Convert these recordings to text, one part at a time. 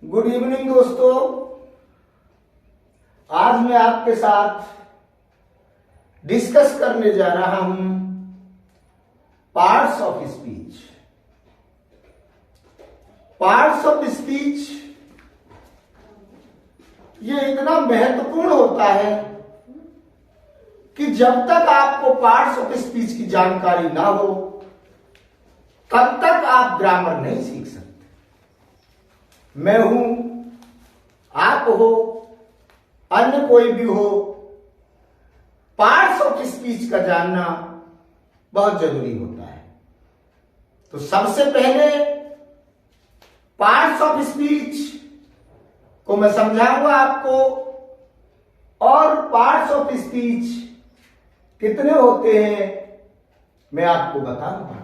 Good evening दोस्तों। आज मैं आपके साथ डिस्कस करने जा रहा हूं parts of speech. Parts of speech ये इतना महत्वपूर्ण होता है कि जब तक आपको पार्ट्स ऑफ स्पीच की जानकारी ना हो तब तक आप ग्रामर नहीं सीख सकते। मैं हूं, आप हो, अन्य कोई भी हो, पार्ट्स ऑफ स्पीच का जानना बहुत जरूरी होता है। तो सबसे पहले पार्ट्स ऑफ स्पीच को मैं समझाऊंगा आपको, और पार्ट्स ऑफ स्पीच कितने होते हैं मैं आपको बताऊंगा।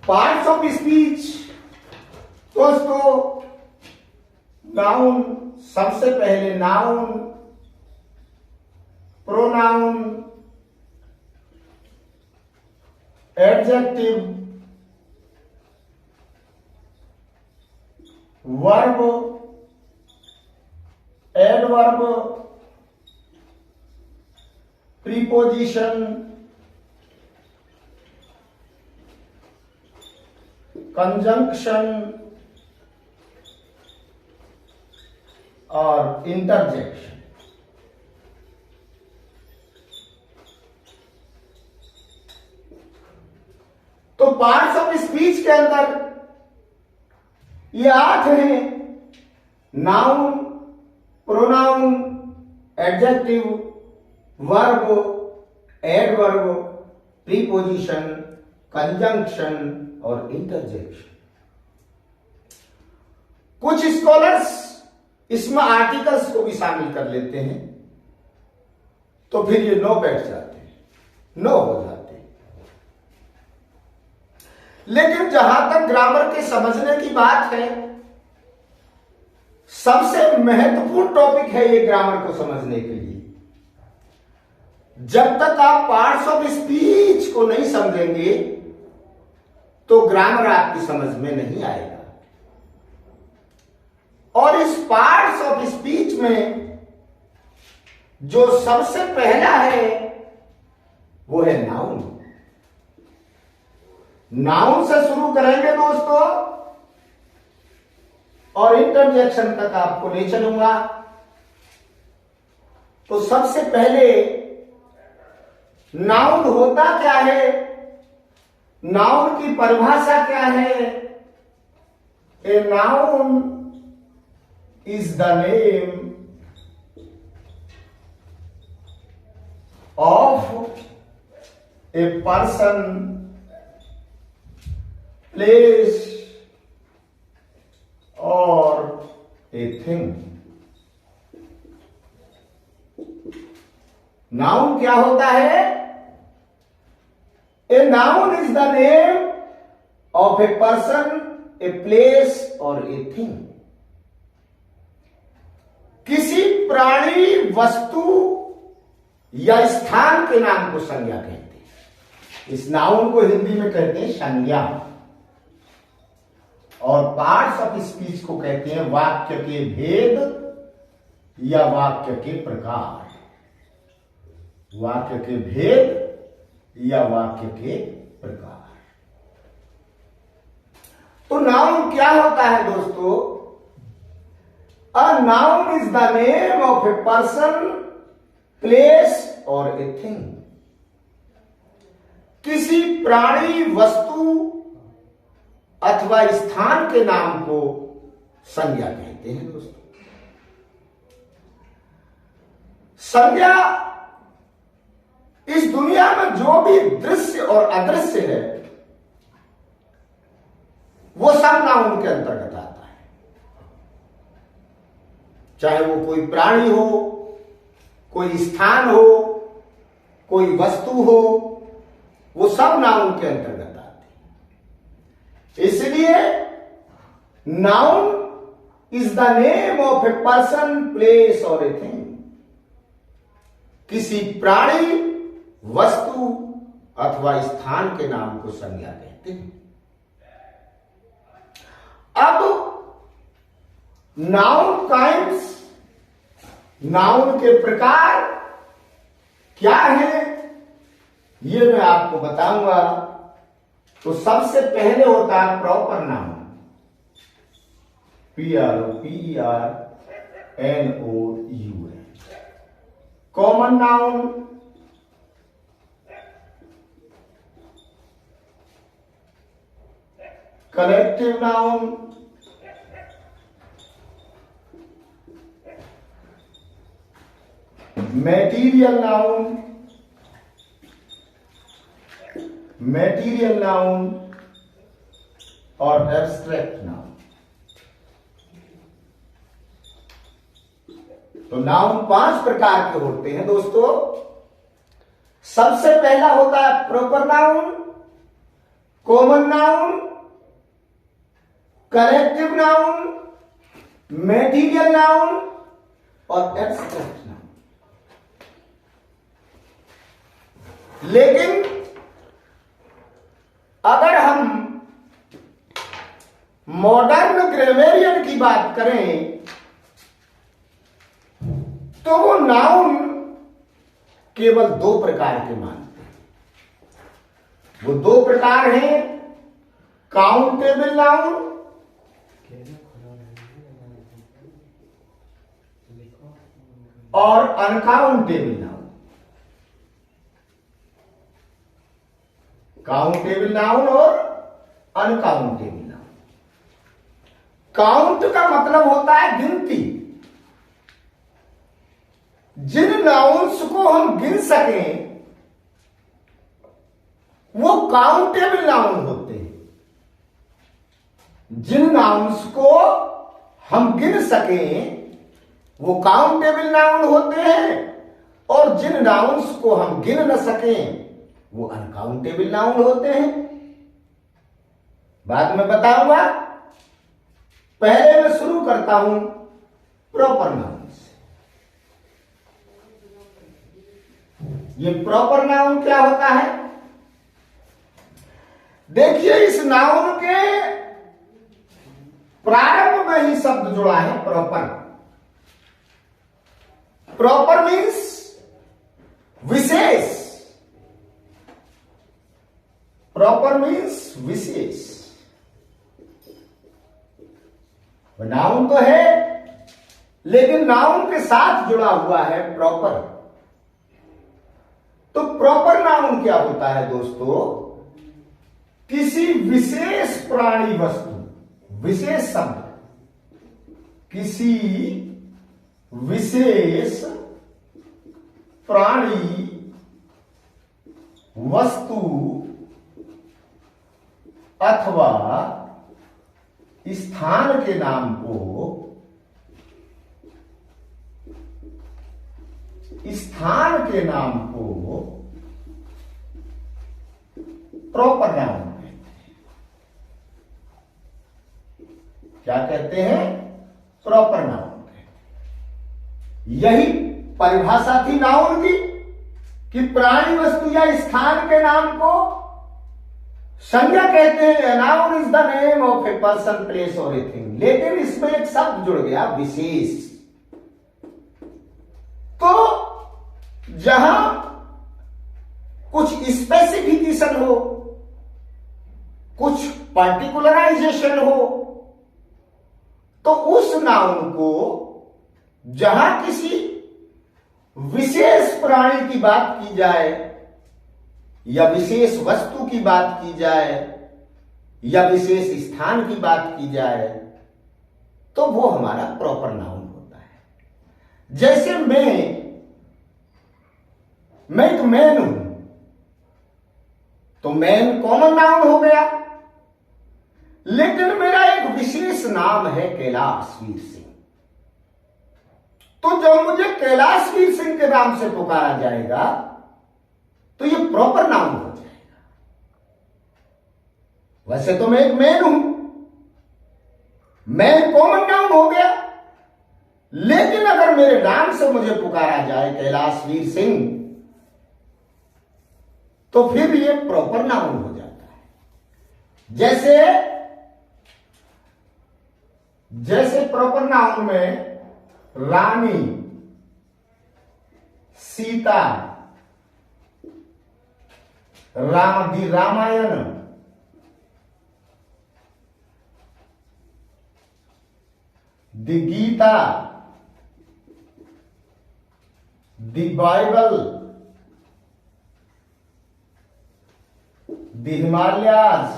पार्ट्स ऑफ स्पीच दोस्तों, नाउन, सबसे पहले noun, pronoun, adjective, verb, adverb, preposition, conjunction और इंटरजेक्शन। तो पार्ट्स ऑफ स्पीच के अंदर ये 8 हैं: noun, pronoun, adjective, verb, adverb, preposition, conjunction और इंटरजेक्शन। कुछ स्कॉलर्स इसमें आर्टिकल्स को भी शामिल कर लेते हैं, तो फिर ये 9 बैठ जाते हैं, 9 हो जाते हैं। लेकिन जहां तक ग्रामर के समझने की बात है, सबसे महत्वपूर्ण टॉपिक है ये ग्रामर को समझने के लिए। जब तक आप पार्ट्स ऑफ स्पीच को नहीं समझेंगे तो ग्रामर आपकी समझ में नहीं आएगा। और इस पार्ट्स ऑफ स्पीच में जो सबसे पहला है वो है नाउन। नाउन से शुरू करेंगे दोस्तों, और इंटरजेक्शन तक आपको ले चलूंगा। तो सबसे पहले नाउन होता क्या है, नाउन की परिभाषा क्या है? A noun is the name of a person, place और ए थिंग। नाउन क्या होता है? A noun is the name of a person, a place और ए थिंग। किसी प्राणी, वस्तु या स्थान के नाम को संज्ञा कहते हैं। इस नाउन को हिंदी में कहते हैं संज्ञा। और पार्ट्स ऑफ स्पीच को कहते हैं वाक्य के भेद या वाक्य के प्रकार। वाक्य के भेद या वाक्य के प्रकार। तो नाउन क्या होता है दोस्तों? A noun is the name of a person, place और ए थिंग। किसी प्राणी, वस्तु अथवा स्थान के नाम को संज्ञा कहते हैं दोस्तों। संज्ञा इस दुनिया में जो भी दृश्य और अदृश्य है वो सब नाउन के अंतर्गत आता है। चाहे वो कोई प्राणी हो, कोई स्थान हो, कोई वस्तु हो, वो सब नाउन के अंतर्गत आते हैं। इसलिए noun is the name of a person, place और ए थिंग। किसी प्राणी, वस्तु अथवा स्थान के नाम को संज्ञा कहते हैं। नाउन काइंड्स, नाउन के प्रकार क्या है ये मैं आपको बताऊंगा। तो सबसे पहले होता है proper noun, PROPERNOUN। Common noun, collective noun, material noun, material noun और एब्स्ट्रैक्ट नाउन। तो नाउन 5 प्रकार के होते हैं दोस्तों। सबसे पहला होता है proper noun, common noun, collective noun, material noun और एब्स्ट्रैक्ट नाउन। लेकिन अगर हम मॉडर्न ग्रामेरियन की बात करें तो वो नाउन केवल 2 प्रकार के मानते हैं। वो 2 प्रकार हैं, काउंटेबल नाउन और अनकाउंटेबल नाउन। काउंटेबल नाउन और अनकाउंटेबल नाउन। काउंट का मतलब होता है गिनती। जिन नाउन्स को हम गिन सकें वो काउंटेबल नाउन होते हैं। जिन नाउन्स को हम गिन सकें वो काउंटेबल नाउन होते हैं और जिन नाउन्स को हम गिन न सकें वो अनकाउंटेबल नाउन होते हैं। बाद में बताऊंगा। पहले मैं शुरू करता हूं प्रॉपर नाउन से। ये प्रॉपर नाउन क्या होता है? देखिए, इस नाउन के प्रारंभ में ही शब्द जुड़ा है प्रॉपर। प्रॉपर मीन्स विशेष। प्रॉपर मीन्स विशेष। नाउन तो है लेकिन नाउन के साथ जुड़ा हुआ है प्रॉपर। तो प्रॉपर नाउन क्या होता है दोस्तों? किसी विशेष प्राणी वस्तु, विशेष शब्द, किसी विशेष प्राणी वस्तु अथवा स्थान के नाम को प्रॉपर नाउन कहते हैं। क्या कहते हैं? प्रॉपर नाउन कहते हैं। यही परिभाषा थी नाउन की कि प्राणी वस्तु या स्थान के नाम को संज्ञा कहते हैं। Noun is the name of a person, place और ए थिंग। लेकिन इसमें एक शब्द जुड़ गया, विशेष। तो जहां कुछ स्पेसिफिकेशन हो, कुछ पार्टिकुलराइजेशन हो, तो उस नाउन को जहां किसी विशेष प्राणी की बात की जाए या विशेष वस्तु की बात की जाए या विशेष स्थान की बात की जाए तो वो हमारा प्रॉपर नाउन होता है। जैसे मैं एक मैन हूं तो मैन कॉमन नाउन हो गया, लेकिन मेरा एक विशेष नाम है कैलाशवीर सिंह। तो जब मुझे कैलाशवीर सिंह के नाम से पुकारा जाएगा तो ये प्रॉपर नाउन हो जाएगा। वैसे तो मैं एक मैन हूं, मैन कॉमन नाउन हो गया, लेकिन अगर मेरे नाम से मुझे पुकारा जाए कैलाशवीर सिंह तो फिर ये प्रॉपर नाउन हो जाता है। जैसे जैसे प्रॉपर नाउन में Rani, Sita, Ramayana, the Gita, the Bible, the Himalayas,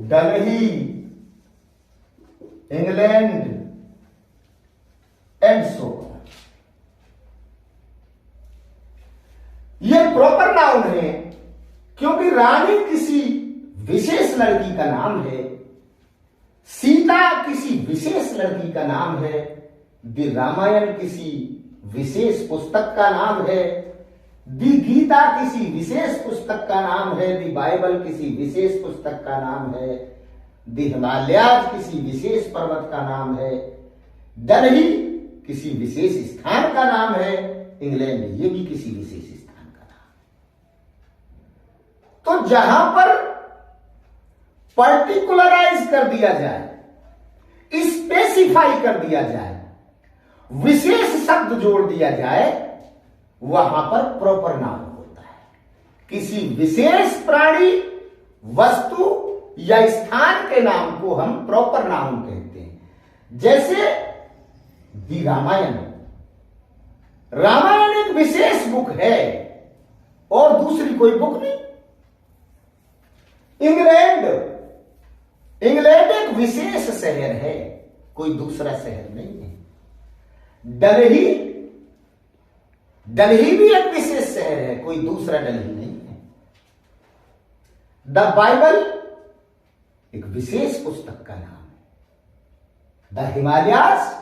Delhi, England and so. यह प्रॉपर नाउन है क्योंकि रानी किसी विशेष लड़की का नाम है, सीता किसी विशेष लड़की का नाम है, द रामायण किसी विशेष पुस्तक का नाम है, द गीता किसी विशेष पुस्तक का नाम है, द बाइबल किसी विशेष पुस्तक का नाम है, द हिमालयाज किसी विशेष पर्वत का नाम है, दिल्ली किसी विशेष स्थान का नाम है, इंग्लैंड ये भी किसी विशेष स्थान का नाम है। तो जहां पर पर्टिकुलराइज कर दिया जाए, स्पेसिफाई कर दिया जाए, विशेष शब्द जोड़ दिया जाए, वहां पर प्रॉपर नाउन होता है। किसी विशेष प्राणी, वस्तु या स्थान के नाम को हम प्रॉपर नाउन कहते हैं। जैसे दी रामायण, रामायण एक विशेष बुक है और दूसरी कोई बुक नहीं। इंग्लैंड एक विशेष शहर है, कोई दूसरा शहर नहीं है। दिल्ली भी एक विशेष शहर है, कोई दूसरा दिल्ली नहीं है। द बाइबल एक विशेष पुस्तक का नाम है। द हिमालयास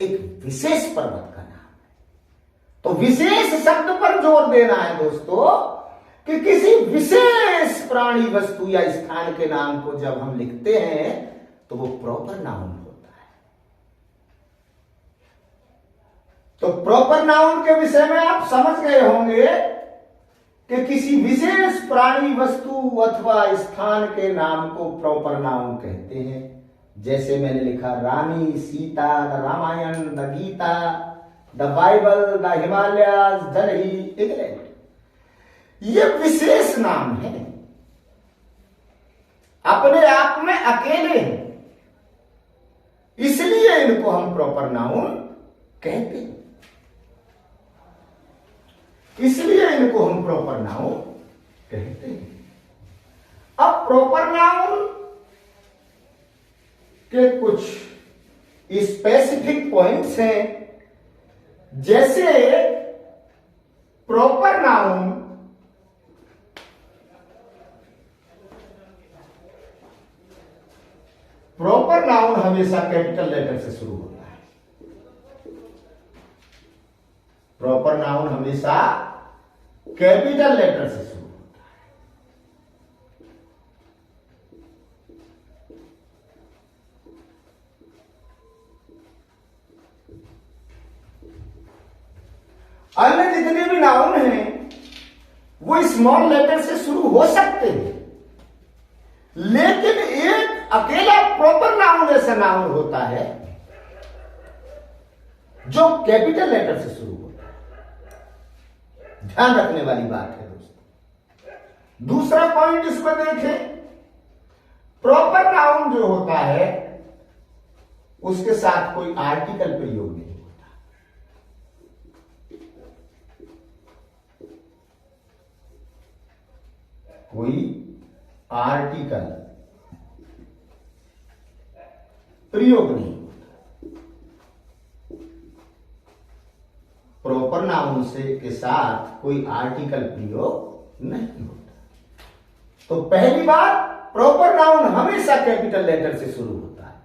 एक विशेष पर्वत का नाम है। तो विशेष शब्द पर जोर देना है दोस्तों कि किसी विशेष प्राणी, वस्तु या स्थान के नाम को जब हम लिखते हैं तो वो प्रॉपर नाउन होता है। तो प्रॉपर नाउन के विषय में आप समझ गए होंगे कि किसी विशेष प्राणी, वस्तु अथवा स्थान के नाम को प्रॉपर नाउन कहते हैं। जैसे मैंने लिखा Rani, Sita, the Ramayana, the Gita, the Bible, the Himalayas, Delhi, England, ये विशेष नाम है, अपने आप में अकेले हैं, इसलिए इनको हम प्रॉपर नाउन कहते हैं। इसलिए इनको हम प्रॉपर नाउन कहते हैं। अब प्रॉपर नाउन के कुछ स्पेसिफिक पॉइंट्स हैं। जैसे प्रॉपर नाउन हमेशा कैपिटल लेटर से शुरू होता है। प्रॉपर नाउन हमेशा कैपिटल लेटर से शुरू होता है। अन्य जितने भी नाउन हैं वो स्मॉल लेटर से शुरू हो सकते हैं, लेकिन एक अकेला प्रॉपर नाउन ऐसा नाउन होता है जो कैपिटल लेटर से शुरू होता है। ध्यान रखने वाली बात है दोस्तों। दूसरा पॉइंट इसको देखें, प्रॉपर नाउन जो होता है उसके साथ कोई आर्टिकल प्रयोग नहीं होता। कोई आर्टिकल प्रयोग नहीं होता। प्रॉपर नाउन से के साथ कोई आर्टिकल प्रयोग नहीं होता। तो पहली बात, प्रॉपर नाउन हमेशा कैपिटल लेटर से शुरू होता है।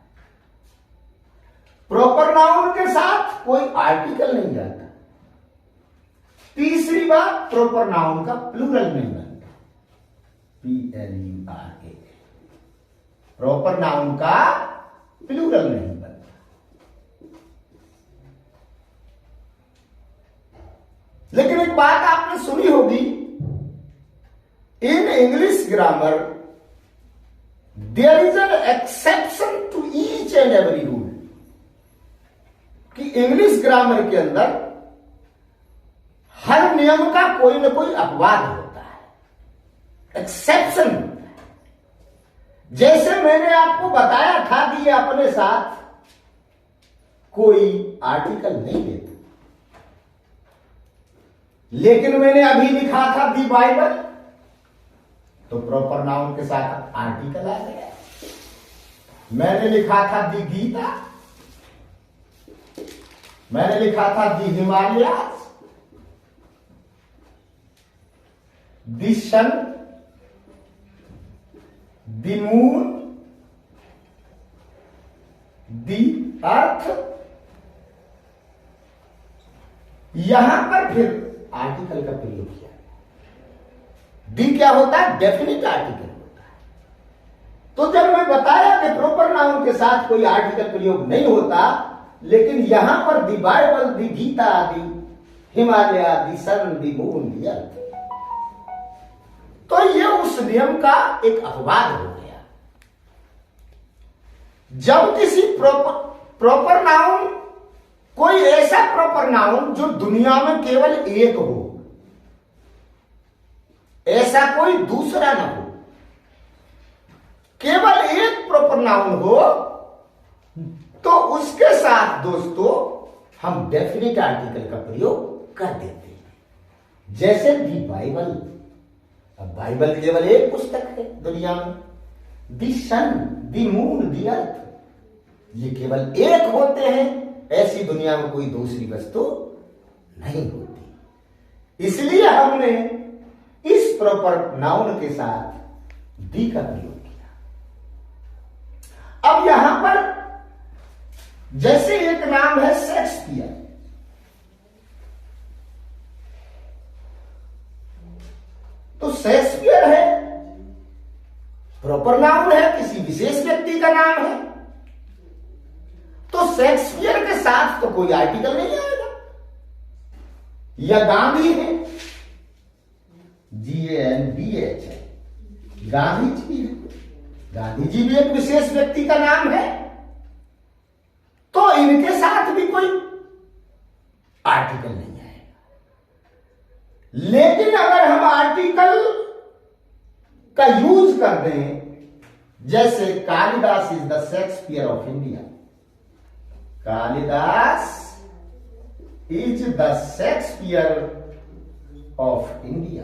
प्रॉपर नाउन के साथ कोई आर्टिकल नहीं जाता। तीसरी बात, प्रॉपर नाउन का प्लूरल नहीं बनता। PLURAL, प्रॉपर नाउन का प्लूरल नहीं बनता। लेकिन एक बात आपने सुनी होगी, इन English grammar, there is an exception to each and every rule. कि इंग्लिश ग्रामर के अंदर हर नियम का कोई ना कोई अपवाद होता है, एक्सेप्शन होता है। जैसे मैंने आपको बताया था कि ये अपने साथ कोई आर्टिकल नहीं लेता, लेकिन मैंने अभी लिखा था दी बाइबल, तो प्रॉपर नाउन के साथ आर्टिकल आ गया। मैंने लिखा था दी गीता, मैंने लिखा था दी हिमालयास, दी सन, दी मून, दी अर्थ। यहां पर फिर आर्टिकल का प्रयोग किया। दी क्या होता है? डेफिनिट आर्टिकल होता है। तो जब मैं बताया कि प्रॉपर नाउन के साथ कोई आर्टिकल प्रयोग नहीं होता, लेकिन यहां पर दी बाइबल, दी गीता, दी हिमालय, दी सन, दी मून, दी अर्थ, तो ये उस नियम का एक अपवाद हो गया। जब किसी प्रॉपर नाउन, कोई ऐसा प्रॉपर नाउन जो दुनिया में केवल एक हो, ऐसा कोई दूसरा ना हो, केवल एक प्रॉपर नाउन हो, तो उसके साथ दोस्तों हम डेफिनिट आर्टिकल का प्रयोग कर देते हैं। जैसे दी बाइबल, अब बाइबल केवल एक पुस्तक है दुनिया में। दी सन, दी मून, दी अर्थ, ये केवल एक होते हैं, ऐसी दुनिया में कोई दूसरी वस्तु नहीं होती। इसलिए हमने इस प्रॉपर नाउन के साथ दी का प्रयोग किया। अब यहां पर जैसे एक नाम है शेक्सपियर, तो शेक्सपियर है, प्रॉपर नाउन है, किसी विशेष व्यक्ति का नाम है, तो शेक्सपियर के साथ तो कोई आर्टिकल नहीं आएगा। या गांधी है, GANDH है, गांधी जी है, गांधी जी भी एक विशेष व्यक्ति का नाम है, तो इनके साथ भी कोई आर्टिकल नहीं आएगा। लेकिन अगर हम आर्टिकल का यूज कर दें, जैसे Kalidas is the Shakespeare of India, Kalidas is the Shakespeare of India,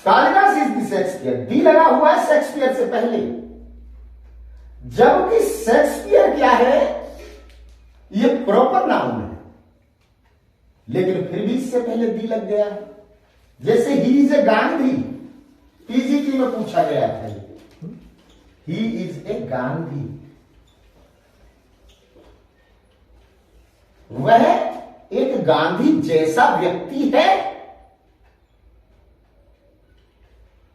Kalidas is the Shakespeare, D लगा हुआ है शेक्सपियर से पहले, जबकि शेक्सपियर क्या है? ये प्रॉपर नाउन है, लेकिन फिर भी इससे पहले दी लग गया है। जैसे he is a Gandhi, PGT में पूछा गया था, ही इज ए गांधी, वह एक गांधी जैसा व्यक्ति है,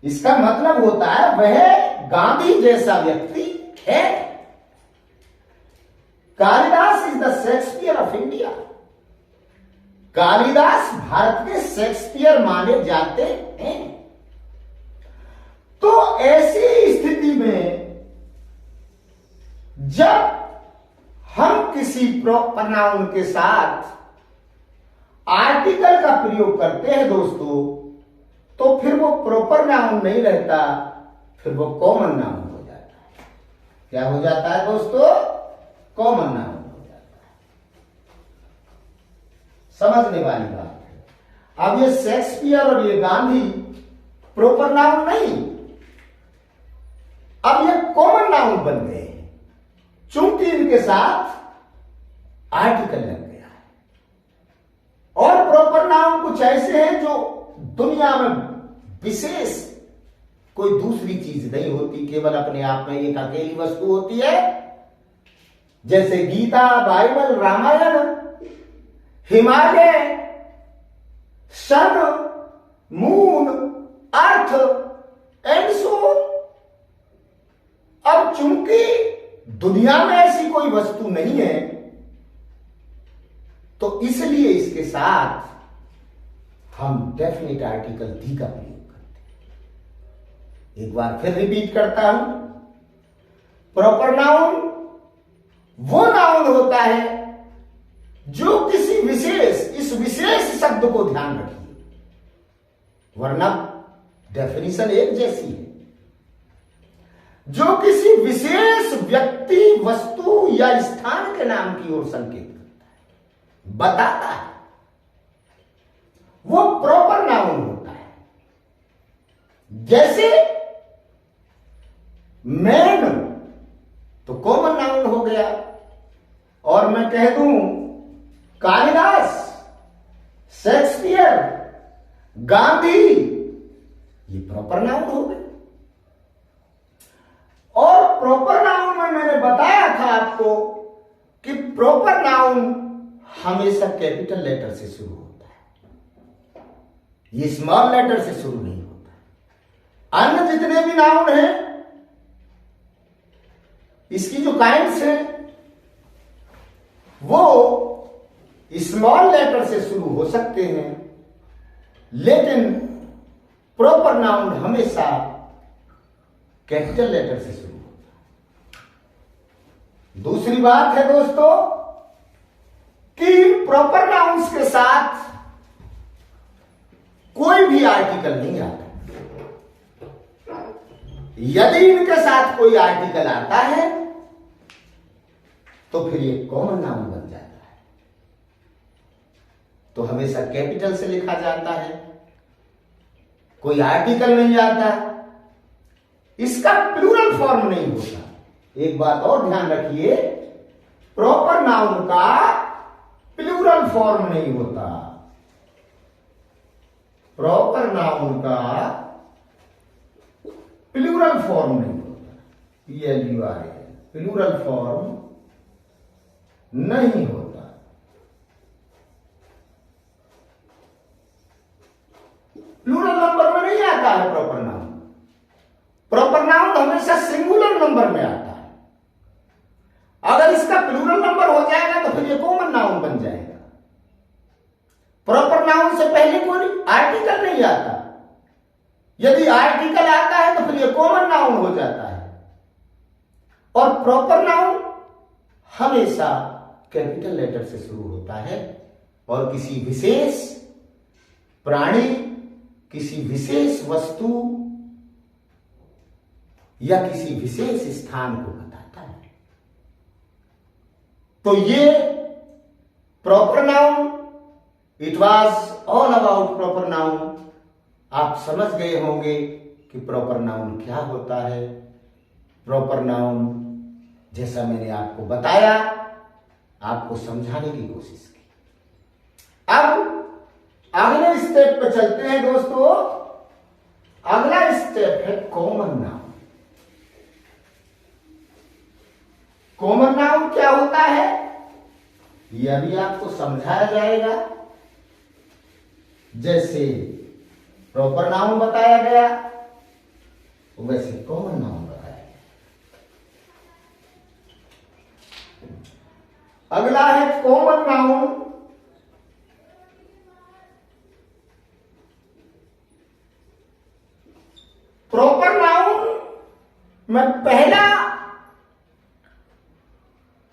इसका मतलब होता है वह गांधी जैसा व्यक्ति है। Kalidas is the Shakespeare of India, Kalidas Bharat के शेक्सपियर माने जाते हैं। तो ऐसी स्थिति में जब हम किसी प्रॉपर नाउन के साथ आर्टिकल का प्रयोग करते हैं दोस्तों, तो फिर वो प्रॉपर नाउन नहीं रहता, फिर वो कॉमन नाउन हो जाता है। क्या हो जाता है दोस्तों? कॉमन नाउन हो जाता है। समझने वाली बात है। अब ये शेक्सपियर और ये गांधी प्रॉपर नाउन नहीं, अब ये कॉमन नाउन बन गए हैं, चूंकि इनके साथ आर्टिकल लग गया है। और प्रॉपर नाउन कुछ ऐसे हैं जो दुनिया में विशेष कोई दूसरी चीज नहीं होती, केवल अपने आप में एक अकेली वस्तु होती है। जैसे Gita, Bible, Ramayana, Himalaya, sun, moon, earth and so. अब चूंकि दुनिया में ऐसी कोई वस्तु नहीं है तो इसलिए इसके साथ हम डेफिनेट आर्टिकल दी का प्रयोग करते हैं। एक बार फिर रिपीट करता हूं, प्रॉपर नाउन वो नाउन होता है जो किसी विशेष, इस विशेष शब्द को ध्यान रखिए, वरना डेफिनेशन एक जैसी है, जो किसी विशेष व्यक्ति, वस्तु या स्थान के नाम की ओर संकेत करता है, बताता है, वो प्रॉपर नाउन होता है। जैसे मैन तो कॉमन नाउन हो गया, और मैं कह दूं कालिदास, शेक्सपियर, गांधी, ये प्रॉपर नाउन हो गए। और प्रॉपर नाउन में मैंने बताया था आपको कि प्रॉपर नाउन हमेशा कैपिटल लेटर से शुरू होता है, ये स्मॉल लेटर से शुरू नहीं होता। अन्य जितने भी नाउन हैं, इसकी जो काइंड्स हैं, वो स्मॉल लेटर से शुरू हो सकते हैं, लेकिन प्रॉपर नाउन हमेशा कैपिटल लेटर से शुरू होता है। दूसरी बात है दोस्तों कि प्रॉपर नाउन्स के साथ कोई भी आर्टिकल नहीं आता। यदि इनके साथ कोई आर्टिकल आता है तो फिर ये कॉमन नाउन बन जाता है, तो हमेशा कैपिटल से लिखा जाता है, कोई आर्टिकल नहीं आता, इसका प्लूरल फॉर्म नहीं होता। एक बात और ध्यान रखिए, प्रॉपर नाउन का प्लूरल फॉर्म नहीं होता। प्रॉपर नाउन का प्लूरल फॉर्म नहीं होता, PLURAL, प्लूरल फॉर्म नहीं होता। प्लूरल नंबर में नहीं आता है प्रॉपर नाउन। प्रॉपर नाउन हमेशा सिंगुलर नंबर में आता है। अगर इसका प्लूरल नंबर हो जाएगा तो फिर ये कॉमन नाउन बन जाएगा। प्रॉपर नाउन से पहले कोई आर्टिकल नहीं आता। यदि आर्टिकल आता है तो फिर ये कॉमन नाउन हो जाता है। और प्रॉपर नाउन हमेशा कैपिटल लेटर से शुरू होता है और किसी विशेष प्राणी, किसी विशेष वस्तु या किसी विशेष स्थान को बताता है। तो ये proper noun, it was all about proper noun. आप समझ गए होंगे कि प्रॉपर नाउन क्या होता है। प्रॉपर नाउन जैसा मैंने आपको बताया, आपको समझाने की कोशिश की। अब अगले स्टेप पे चलते हैं दोस्तों। अगला स्टेप है कॉमन नाउन। कॉमन नाउन क्या होता है यह भी आपको समझाया जाएगा। जैसे प्रॉपर नाउन बताया गया वैसे कॉमन नाउन बताया गया। अगला है कॉमन नाउन। प्रॉपर नाउन में पहला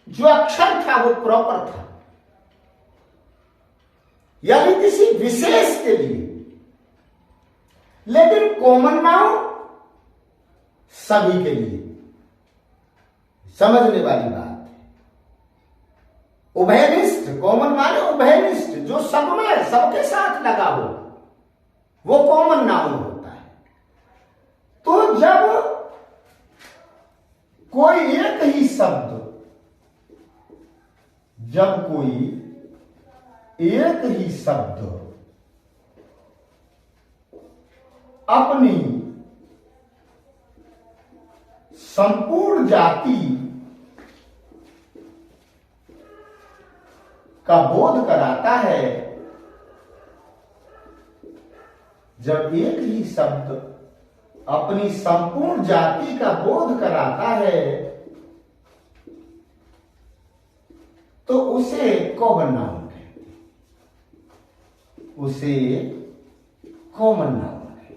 जो अक्षर था वो प्रॉपर था, यानी किसी विशेष के लिए। लेकिन कॉमन नाउन सभी के लिए। समझने वाली बात है। उभयनिष्ठ, कॉमन माने उभयनिष्ठ, जो सब में, सबके साथ लगा हो, वो कॉमन नाउन होता है। तो जब कोई एक ही शब्द, जब कोई एक ही शब्द अपनी संपूर्ण जाति का बोध कराता है, जब एक ही शब्द अपनी संपूर्ण जाति का बोध कराता है तो उसे कॉमन नाउन कहते हैं। उसे कॉमन नाउन है।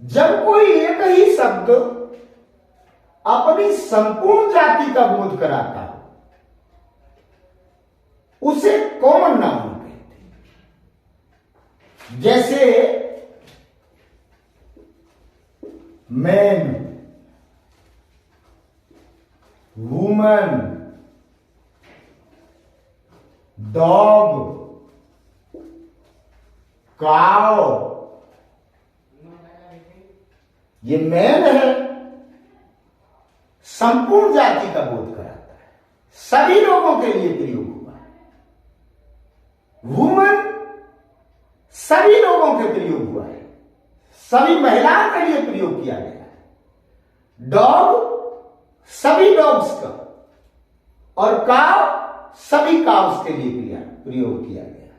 जब कोई एक ही शब्द अपनी संपूर्ण जाति का बोध कराता हो, उसे कॉमन नाउन कहते हैं। जैसे मैन, वुमन, डॉग, काउ, ये मैन है, संपूर्ण जाति का बोध कराता है, सभी लोगों के लिए प्रयोग हुआ है। वुमन सभी लोगों के प्रयोग हुआ है, सभी महिलाओं के लिए प्रयोग किया गया है। डॉग सभी डॉग्स का, और काव सभी काव्स के लिए प्रयोग किया गया है।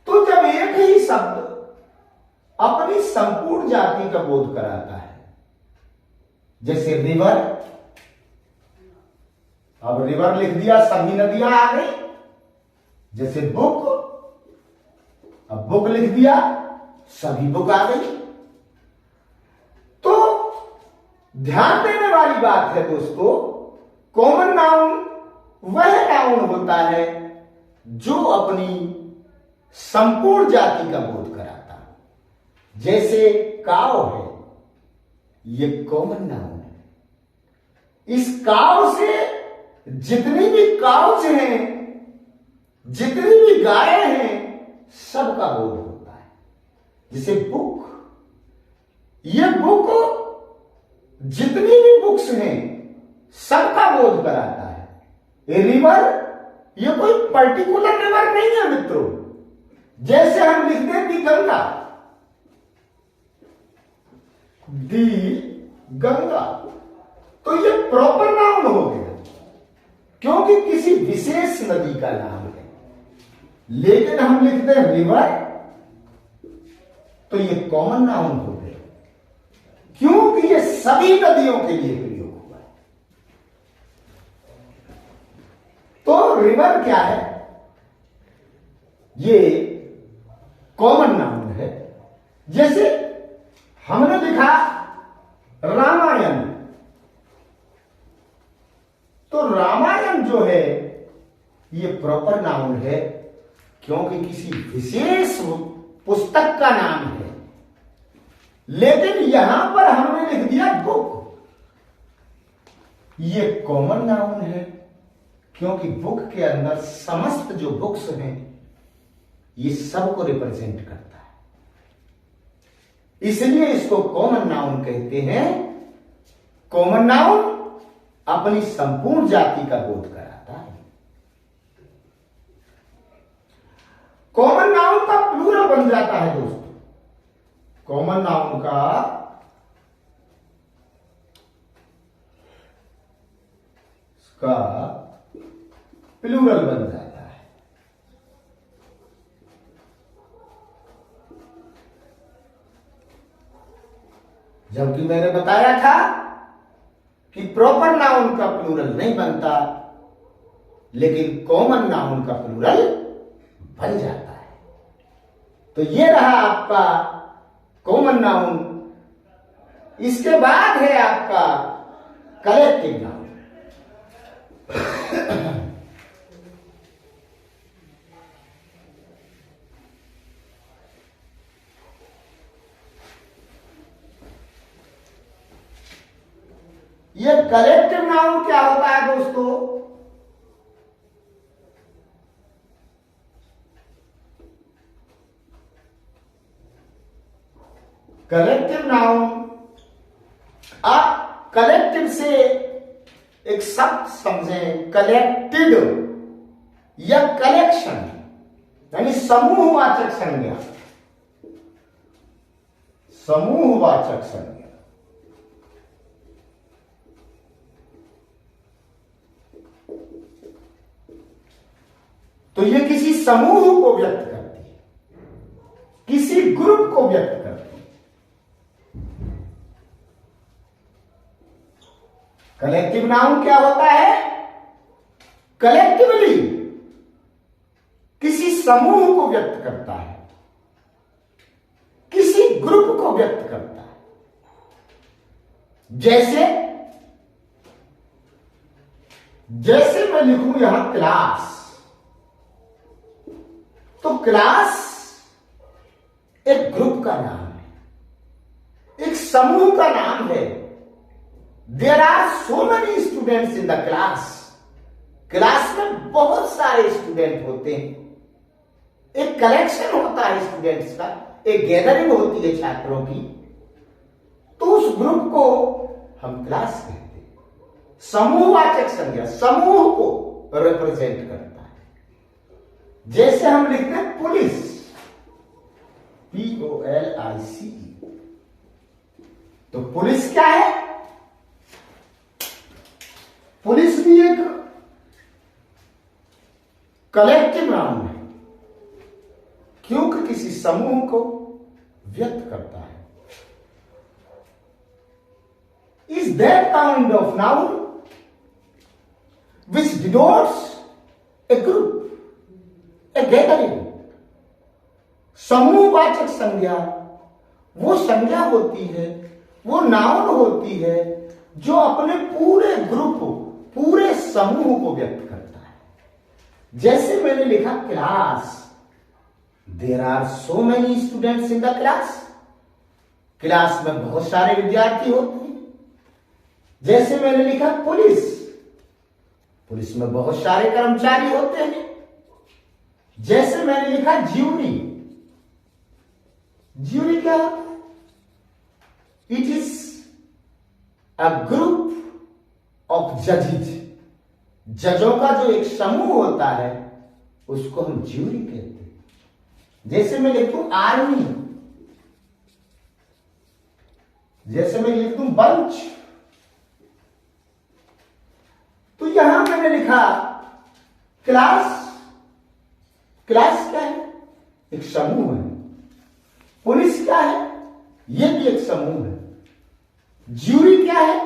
तो जब एक ही शब्द अपनी संपूर्ण जाति का बोध कराता है, जैसे रिवर, अब रिवर लिख दिया, सभी नदियां आ गई। जैसे बुक, अब बुक लिख दिया, सभी बुक आ गई। तो ध्यान देने वाली बात है दोस्तों, कॉमन नाउन वह नाउन होता है जो अपनी संपूर्ण जाति का बोध कराता है। जैसे काव है, ये कॉमन नाउन है। इस काव से जितनी भी काउज हैं, जितनी भी गायें हैं, सबका बोध होता है। जैसे बुक, ये बुक जितनी भी बुक्स हैं, सबका बोध कराता है। ये रिवर, ये कोई पर्टिकुलर रिवर नहीं है मित्रों। जैसे हम लिखते हैं दी गंगा, दी गंगा, तो ये प्रॉपर नाउन हो गया, क्योंकि किसी विशेष नदी का नाम है। लेकिन हम लिखते हैं रिवर, तो ये कॉमन नाउन हो गया, क्योंकि ये सभी नदियों के लिए प्रयोग हुआ है। तो रिवर क्या है? ये कॉमन नाउन है। जैसे हमने लिखा रामायण, तो रामायण जो है ये प्रॉपर नाउन है, क्योंकि किसी विशेष पुस्तक का नाम है। लेकिन यहां पर हमने लिख दिया बुक, ये कॉमन नाउन है, क्योंकि बुक के अंदर समस्त जो बुक्स हैं, ये सबको रिप्रेजेंट करता है। इसलिए इसको कॉमन नाउन कहते हैं। कॉमन नाउन अपनी संपूर्ण जाति का बोध कराता है। कॉमन नाउन का प्लूरल बन जाता है दोस्तों। कॉमन नाउन का प्लूरल बन जाता है। जबकि मैंने बताया था कि प्रॉपर नाउन का प्लूरल नहीं बनता, लेकिन कॉमन नाउन का प्लूरल बन जाता है। तो ये रहा आपका कॉमन नाउन। इसके बाद है आपका कलेक्टिव नाउन। ये कलेक्टिव नाउन क्या होता है दोस्तों? कलेक्टिव नाउन, आप कलेक्टिव से एक शब्द समझें, कलेक्टेड या कलेक्शन, यानी समूहवाचक संज्ञा। समूहवाचक संज्ञा, तो ये किसी समूह को व्यक्त करती है, किसी ग्रुप को व्यक्त करती है। कलेक्टिव नाउन क्या होता है? कलेक्टिवली किसी समूह को व्यक्त करता है, किसी ग्रुप को व्यक्त करता है। जैसे मैं लिखूं यहां क्लास, तो क्लास एक ग्रुप का नाम है, एक समूह का नाम है। There are so many students in the class. Class में बहुत सारे स्टूडेंट होते हैं, एक कलेक्शन होता है स्टूडेंट्स का, एक गैदरिंग होती है छात्रों की, तो उस ग्रुप को हम क्लास कहते हैं। समूहवाचक संज्ञा समूह को रिप्रेजेंट करता है। जैसे हम लिखते हैं पुलिस, POLICE, तो पुलिस क्या है? पुलिस भी एक कलेक्टिव नाउन है, क्योंकि किसी समूह को व्यक्त करता है। Is that kind of noun which denotes a group, a gathering. समूहवाचक संज्ञा वो संज्ञा होती है, वो नाउन होती है जो अपने पूरे ग्रुप, पूरे समूह को व्यक्त करता है। जैसे मैंने लिखा class, there are so many students in the class. Class में बहुत सारे विद्यार्थी होते हैं। जैसे मैंने लिखा पुलिस, पुलिस में बहुत सारे कर्मचारी होते हैं। जैसे मैंने लिखा ज्यूरी, ज्यूरी क्या होता है? It is a group of जजेज। जजों का जो एक समूह होता है उसको हम ज्यूरी कहते हैं। जैसे मैं लिखूं आर्मी, जैसे मैं लिख दूं बंच, तो यहां मैंने लिखा क्लास। क्लास क्या है? एक समूह है। पुलिस क्या है? यह भी एक समूह है। ज्यूरी क्या है?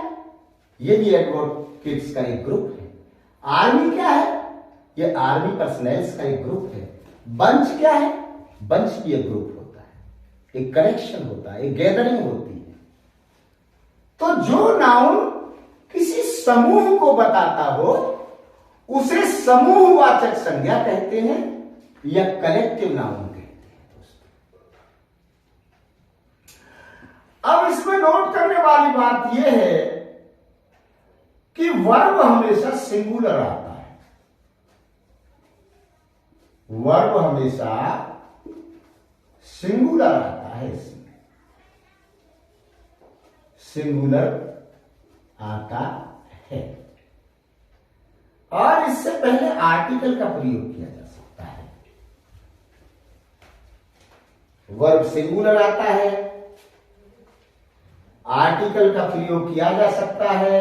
यह भी एडवोकेट्स का एक ग्रुप है। आर्मी क्या है? यह आर्मी पर्सनल्स का एक ग्रुप है। बंच क्या है? बंच भी एक ग्रुप होता है, एक कलेक्शन होता है, एक गैदरिंग होती है। तो जो नाउन किसी समूह को बताता हो उसे समूहवाचक संज्ञा कहते हैं या कलेक्टिव नाउन कहते हैं। अब इसमें नोट करने वाली बात यह है कि वर्ब हमेशा सिंगुलर आता है। वर्ब हमेशा सिंगुलर आता है, इसमें सिंगुलर आता है। और इससे पहले आर्टिकल का प्रयोग किया जा सकता है। वर्ब सिंगुलर आता है, आर्टिकल का प्रयोग किया जा सकता है।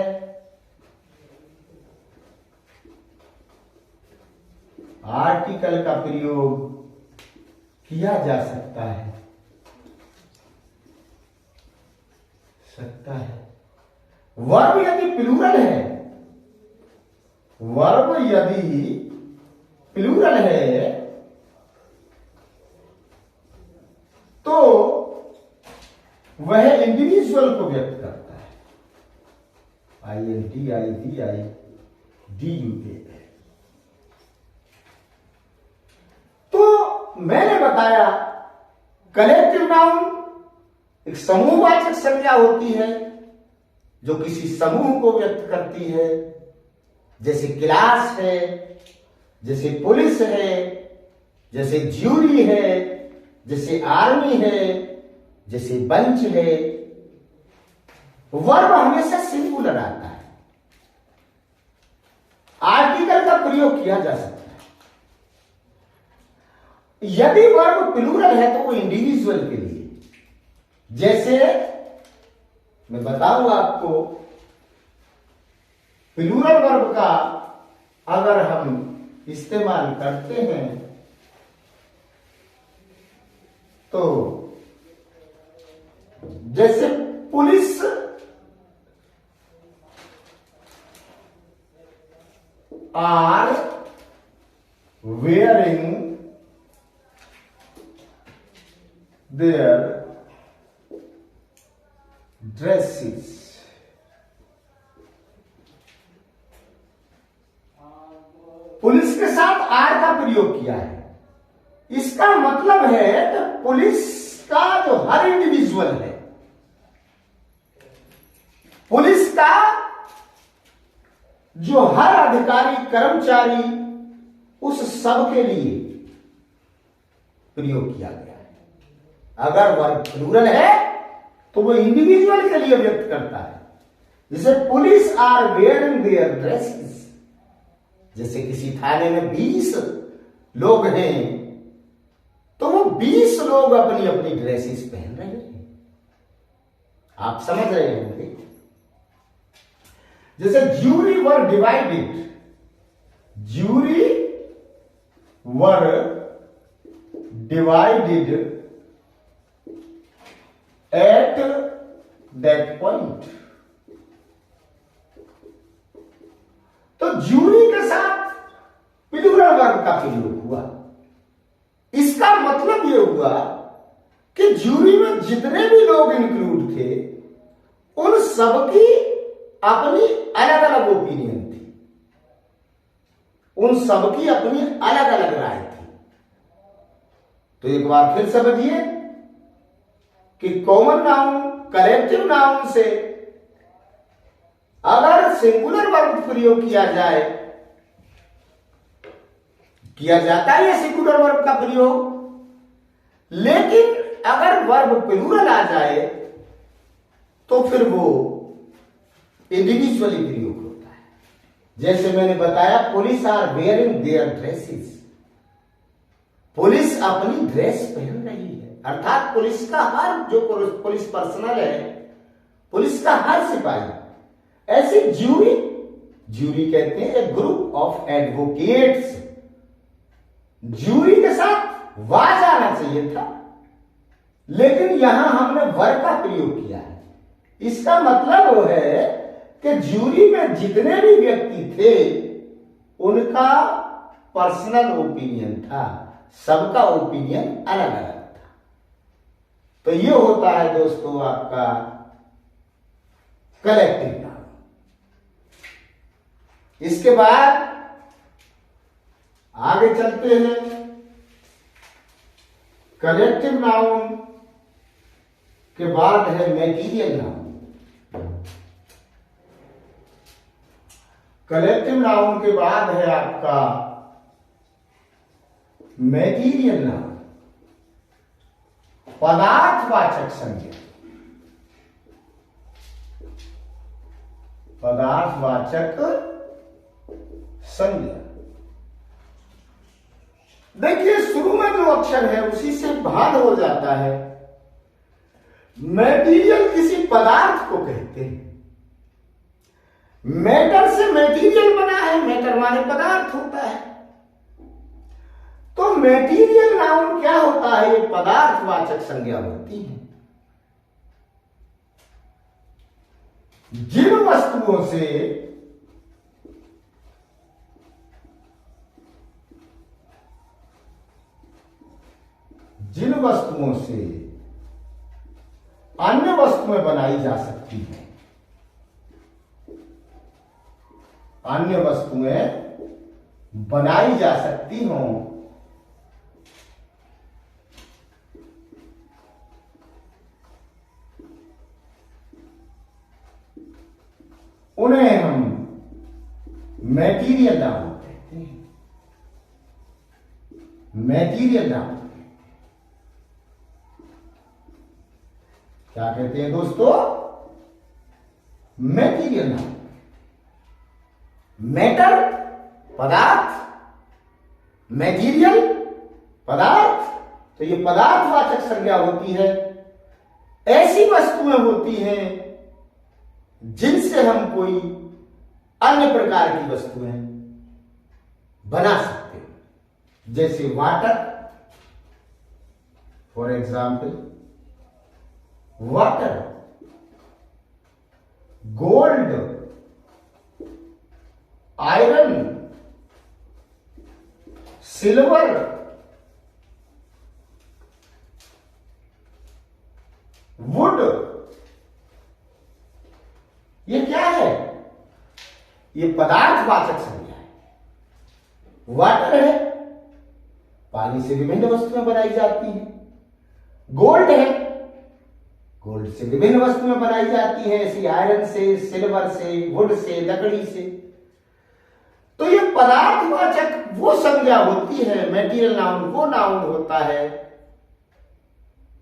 आर्टिकल का प्रयोग किया जा सकता है, वर्ब यदि प्लूरल है, वर्ब यदि प्लूरल है तो वह इंडिविजुअल को व्यक्त करता है। INDIVIDUA। तो मैंने बताया कलेक्टिव नाउन एक समूहवाचक संज्ञा होती है जो किसी समूह को व्यक्त करती है, जैसे क्लास है, जैसे पुलिस है, जैसे ज्यूरी है, जैसे आर्मी है, जैसे बंच है। वर्ब हमेशा सिंगुलर आता है, आर्टिकल का प्रयोग किया जा सकता है। यदि वर्ब प्लूरल है तो वो इंडिविजुअल के लिए, जैसे मैं बताऊंगा आपको, प्लूरल वर्ब का अगर हम इस्तेमाल करते हैं तो जैसे police are wearing their dresses. Police के साथ आर का प्रयोग किया है। इसका मतलब है कि पुलिस का जो हर इंडिविजुअल है, पुलिस का जो हर अधिकारी कर्मचारी, उस सब के लिए प्रयोग किया गया है। अगर वर्ब प्लूरल है तो वो इंडिविजुअल के लिए व्यक्त करता है। जैसे police are wearing their dresses, जैसे किसी थाने में 20 लोग हैं तो वो 20 लोग अपनी अपनी ड्रेसेस पहन रहे हैं। आप समझ रहे होंगे। जैसे jury were divided, jury were divided at that point. तो ज्यूरी के साथ प्लूरल वर्ब का प्रयोग हुआ। इसका मतलब यह हुआ कि ज्यूरी में जितने भी लोग इंक्लूड थे, उन सबकी अपनी अलग अलग ओपिनियन थी, उन सबकी अपनी अलग अलग राय थी। तो एक बार फिर समझिए कि कॉमन नाउन कलेक्टिव नाउन से अगर सिंगुलर वर्ब प्रयोग किया जाए, किया जाता है या सिंगुलर वर्ब का प्रयोग, लेकिन अगर वर्ब प्लूरल आ जाए तो फिर वो इंडिविजुअली प्रयोग होता है। जैसे मैंने बताया, police are wearing their dresses, police अपनी ड्रेस पहन रही है। अर्थात पुलिस का हर जो पुलिस पर्सनल है, पुलिस का हर सिपाही। ऐसे ज्यूरी, ज्यूरी कहते हैं एक ग्रुप ऑफ एडवोकेट्स। ज्यूरी के साथ वाज आना चाहिए था, लेकिन यहां हमने वर का प्रयोग किया है। इसका मतलब वो है कि ज्यूरी में जितने भी व्यक्ति थे उनका पर्सनल ओपिनियन था, सबका ओपिनियन अलग अलग था। तो ये होता है दोस्तों आपका कलेक्टिव नाउन। इसके बाद आगे चलते हैं। कलेक्टिव नाउन के बाद है मैटीरियल नाउन। कलेक्टिव नाउन के बाद है आपका मैटीरियल नाउन, पदार्थवाचक संज्ञा। पदार्थवाचक संज्ञा। देखिए, शुरू में जो अक्षर है उसी से भाग हो जाता है। मैटीरियल किसी पदार्थ को कहते हैं। मैटर से मैटीरियल बना है, मैटर माने पदार्थ होता है। तो मैटीरियल नाउन क्या होता है? ये पदार्थवाचक संज्ञा होती है। जिन वस्तुओं से अन्य वस्तुएं बनाई जा सकती हैं, अन्य वस्तुएं बनाई जा सकती हों, उन्हें हम मैटीरियल नाउन कहते हैं। मैटीरियल नाउन क्या कहते हैं दोस्तों? Material noun. मैटर पदार्थ, मैटीरियल पदार्थ। तो ये पदार्थवाचक संज्ञा होती है। ऐसी वस्तुएं होती हैं जिनसे हम कोई अन्य प्रकार की वस्तुएं बना सकते हैं। जैसे water, for example water, gold, iron, silver, would, ये क्या है? ये पदार्थवाचक संज्ञा है। वाटर है, पानी से विभिन्न वस्तुएं बनाई जाती हैं। गोल्ड है, गोल्ड से विभिन्न वस्तुएं बनाई जाती हैं, ऐसी आयरन से, सिल्वर से, वुड से, लकड़ी से। तो ये पदार्थवाचक वो संज्ञा होती है, मेटीरियल नाउन वो नाउन होता है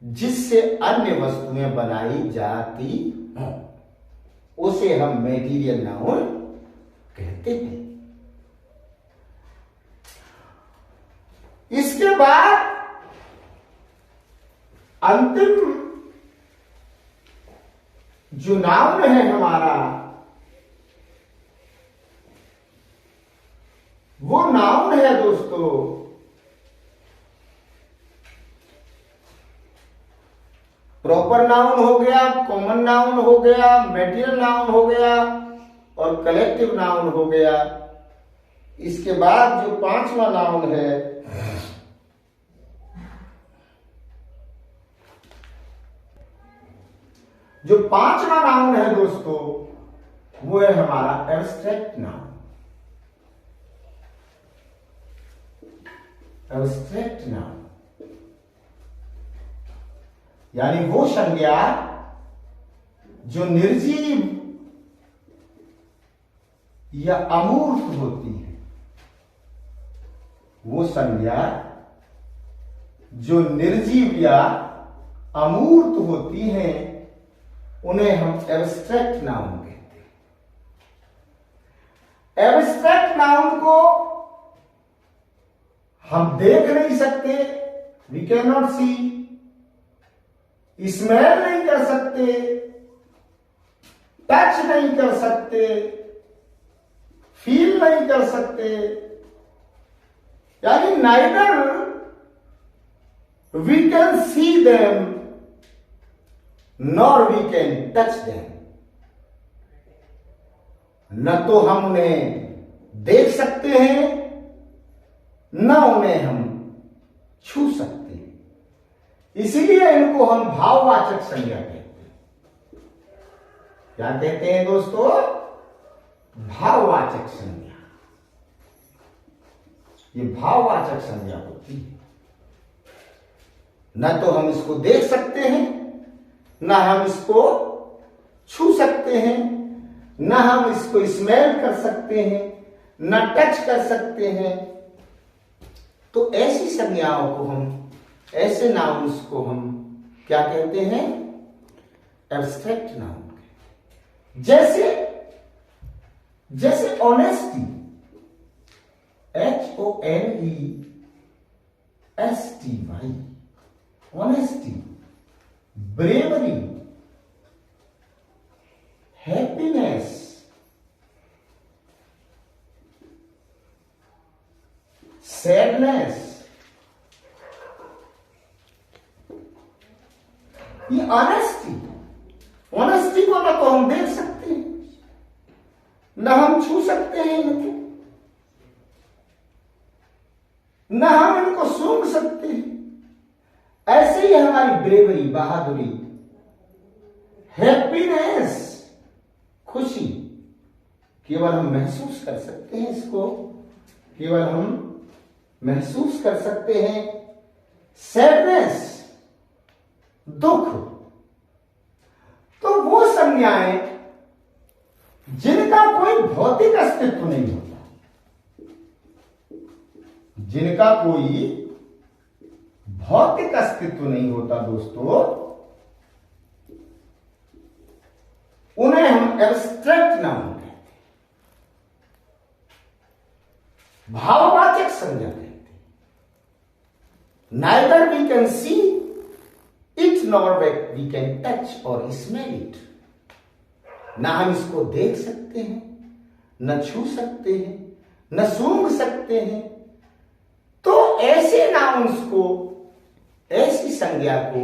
जिससे अन्य वस्तुएं बनाई जाती हैं, उसे हम मेटीरियल नाउन कहते हैं। इसके बाद अंतिम जो नाउन है हमारा, वो नाउन है दोस्तों प्रॉपर नाउन हो गया, कॉमन नाउन हो गया, मेटीरियल नाउन हो गया और कलेक्टिव नाउन हो गया। इसके बाद जो पांचवा नाउन है जो पांचवा नाउन है दोस्तों, वो है हमारा एब्स्ट्रैक्ट नाउन। एब्स्ट्रैक्ट नाउन यानी वो संज्ञा जो निर्जीव या अमूर्त होती है। वो संज्ञा जो निर्जीव या अमूर्त होती हैं, उन्हें हम एब्स्ट्रैक्ट नाउन कहते हैं। एब्स्ट्रैक्ट नाउन को हम देख नहीं सकते, we can not see, smell नहीं कर सकते, टच नहीं कर सकते, फील नहीं कर सकते, यानी neither we can see them nor we can touch them. न तो हम उन्हें देख सकते हैं, न उन्हें हम छू सकते हैं। इसीलिए इनको हम भाववाचक संज्ञा कहते हैं। क्या कहते हैं दोस्तों? भाववाचक संज्ञा। ये भाववाचक संज्ञा होती है। न तो हम इसको देख सकते हैं, न हम इसको छू सकते हैं, न हम इसको स्मेल कर सकते हैं, न टच कर सकते हैं। तो ऐसी संज्ञाओं को हम, ऐसे नाउन्स को हम क्या कहते हैं? Abstract noun. जैसे जैसे honesty, HONESTY, honesty, bravery, happiness, sadness, ये ऑनेस्टी। ऑनेस्टी को ना तो हम देख सकते हैं, ना हम छू सकते हैं इनको, ना हम इनको सूंघ सकते हैं। ऐसे ही हमारी ब्रेवरी, बहादुरी, हैप्पीनेस, खुशी, केवल हम महसूस कर सकते हैं इसको, केवल हम महसूस कर सकते हैं। सैडनेस, दुख, तो वो संज्ञाएं जिनका कोई भौतिक अस्तित्व नहीं होता, जिनका कोई भौतिक अस्तित्व नहीं होता दोस्तों, उन्हें हम एब्स्ट्रैक्ट नाउन कहते हैं, भाववाचक संज्ञा कहते हैं। Neither we can see it nor we can touch और स्मेल इट। ना हम इसको देख सकते हैं, न छू सकते हैं, न सूंघ सकते हैं। तो ऐसे नाउन्स को, ऐसी संज्ञा को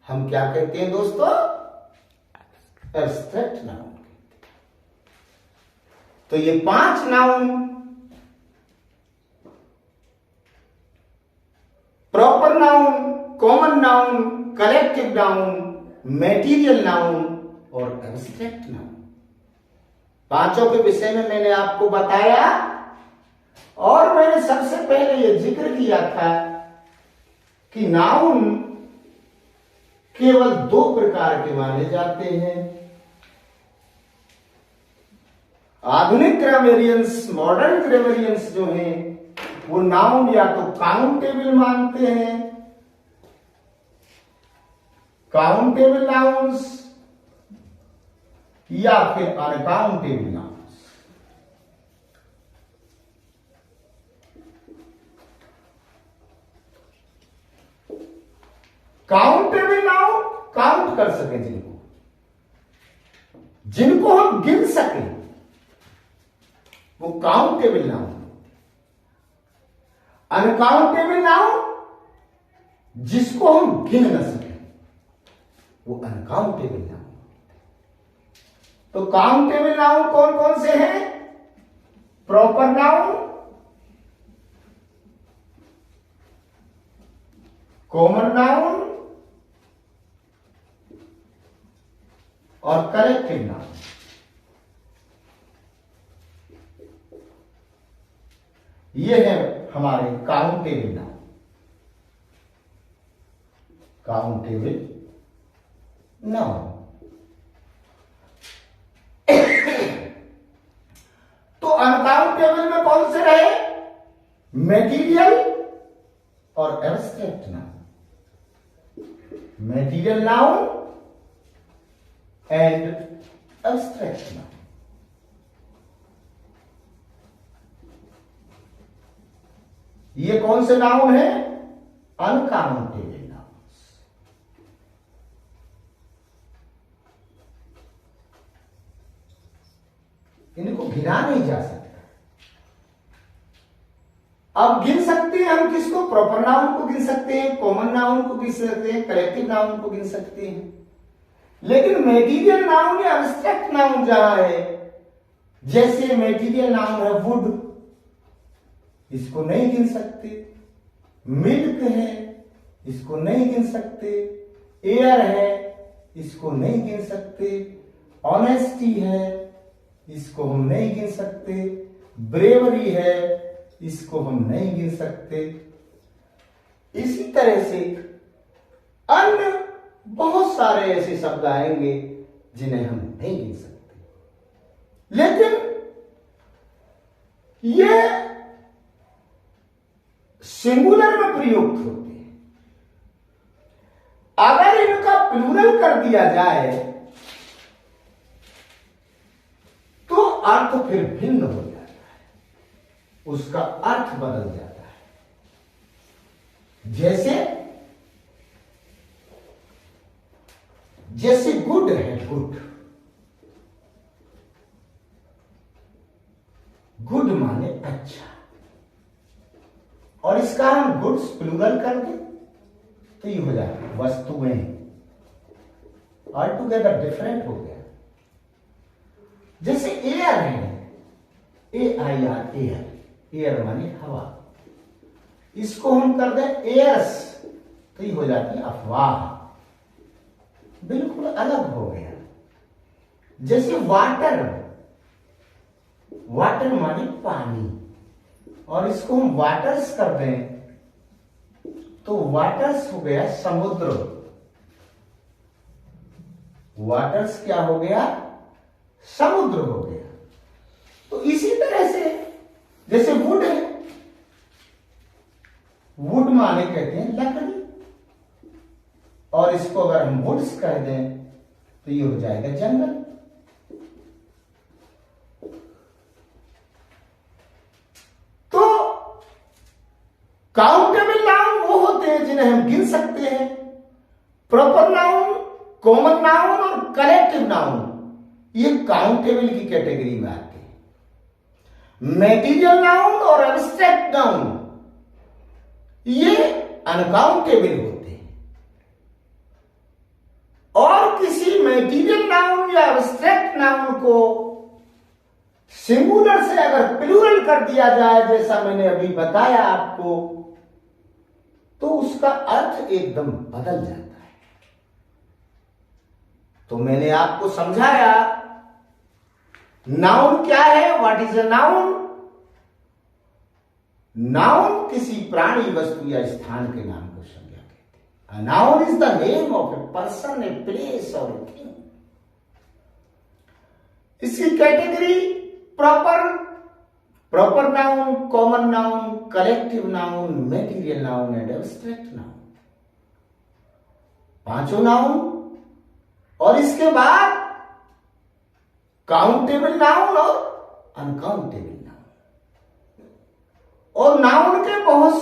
हम क्या कहते हैं दोस्तों? एब्स्ट्रैक्ट नाउन कहते हैं। तो ये 5 noun proper noun, common noun, collective noun, material noun और एब्स्ट्रैक्ट नाउन। पांचों के विषय में मैंने आपको बताया और मैंने सबसे पहले यह जिक्र किया था कि नाउन केवल दो प्रकार के माने जाते हैं। आधुनिक ग्रामेरियंस, मॉडर्न ग्रामेरियंस जो हैं वो नाउन या तो काउंटेबल मानते हैं, काउंटेबल नाउन्स, या फिर uncountable nouns. Countable noun count कर सके, जिनको हम गिन सके वो काउंटेबल नाउन। अनकाउंटेबल नाउन जिसको हम गिन न सके वो अनकाउंटेबल नाउन। तो काउंटेबल नाउन कौन कौन से हैं? प्रॉपर नाउन, कॉमन नाउन और कलेक्टिव नाउन। ये है हमारे काउंटेबल नाउन। Countable noun. तो अनकाउंटेबल में कौन से रहे? मेटीरियल और abstract noun. Material noun and abstract noun. ये कौन से नाउन है? Uncountable nouns. इनको गिना नहीं जा सकता। अब गिन सकते हैं हम किसको? प्रॉपर नाउन को गिन सकते हैं, कॉमन नाउन को गिन सकते हैं, कलेक्टिव नाउन को गिन सकते हैं। लेकिन मेटीरियल नाउन या एब्स्ट्रैक्ट नाउन जहां है, जैसे मेटीरियल नाउन है वुड, इसको नहीं गिन सकते। मिल्क है, इसको नहीं गिन सकते। एयर है, इसको नहीं गिन सकते। ऑनेस्टी है, इसको हम नहीं गिन सकते। ब्रेवरी है, इसको हम नहीं गिन सकते। इसी तरह से अन्य बहुत सारे ऐसे शब्द आएंगे जिन्हें हम नहीं गिन सकते। लेकिन ये सिंगुलर में प्रयुक्त होते हैं। अगर इनका प्लूरल कर दिया जाए तो अर्थ फिर भिन्न हो जाता है, उसका अर्थ बदल जाता है। जैसे गुड है, गुड, गुड माने अच्छा, और इसका हम गुड्स प्लूरल कर दे तो ये हो जाए वस्तुएं, ऑल टुगेदर डिफरेंट हो गया। जैसे एयर है, AIR, एयर, एयर माने हवा, इसको हम कर दें एयर्स तो ये हो जाती है अफवाह, बिल्कुल अलग हो गया। जैसे वाटर, वाटर माने पानी, और इसको हम वाटर्स कर दें तो वाटर्स हो गया समुद्र। वाटर्स क्या हो गया? समुद्र हो गया। तो इसी तरह से जैसे वुड है, वुड माने कहते हैं लकड़ी, और इसको अगर हम वुड्स कह दें तो ये हो जाएगा जंगल। तो काउंटेबल नाउन वो होते हैं जिन्हें हम गिन सकते हैं। प्रॉपर नाउन, कॉमन नाउन और कलेक्टिव नाउन ये काउंटेबल की कैटेगरी में आते हैं। मेटीरियल नाउन और एब्स्ट्रैक्ट नाउन ये अनकाउंटेबल होते हैं। और किसी मेटीरियल नाउन या एब्स्ट्रैक्ट नाउन को सिंगुलर से अगर प्लूरल कर दिया जाए, जैसा मैंने अभी बताया आपको, तो उसका अर्थ एकदम बदल जाता है। तो मैंने आपको समझाया नाउन क्या है, what is a noun. Noun किसी प्राणी, वस्तु या स्थान के नाम को संज्ञा कहते हैं। A noun is the name of a person, a place और ए थिंग। इसकी category proper noun, common noun, collective noun, material noun and abstract noun, पांचों नाउन। और इसके बाद काउंटेबल नाउन और अनकाउंटेबल नाउन। और नाउन के बहुत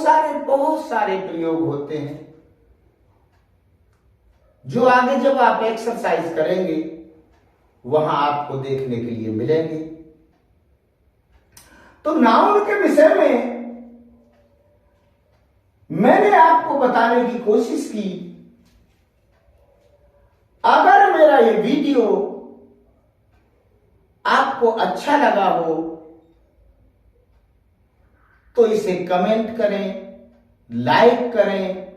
सारे प्रयोग होते हैं, जो आगे जब आप एक्सरसाइज करेंगे वहां आपको देखने के लिए मिलेंगे। तो नाउन के विषय में मैंने आपको बताने की कोशिश की। अगर मेरा ये वीडियो आपको अच्छा लगा हो तो इसे कमेंट करें, लाइक करें,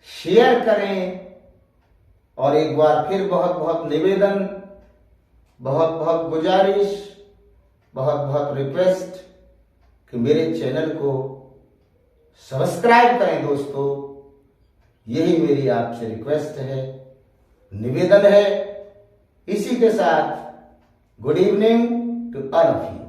शेयर करें। और एक बार फिर बहुत बहुत निवेदन, बहुत बहुत गुजारिश, बहुत बहुत रिक्वेस्ट कि मेरे चैनल को सब्सक्राइब करें दोस्तों। यही मेरी आपसे रिक्वेस्ट है, निवेदन है। इसी के साथ good evening to all of you.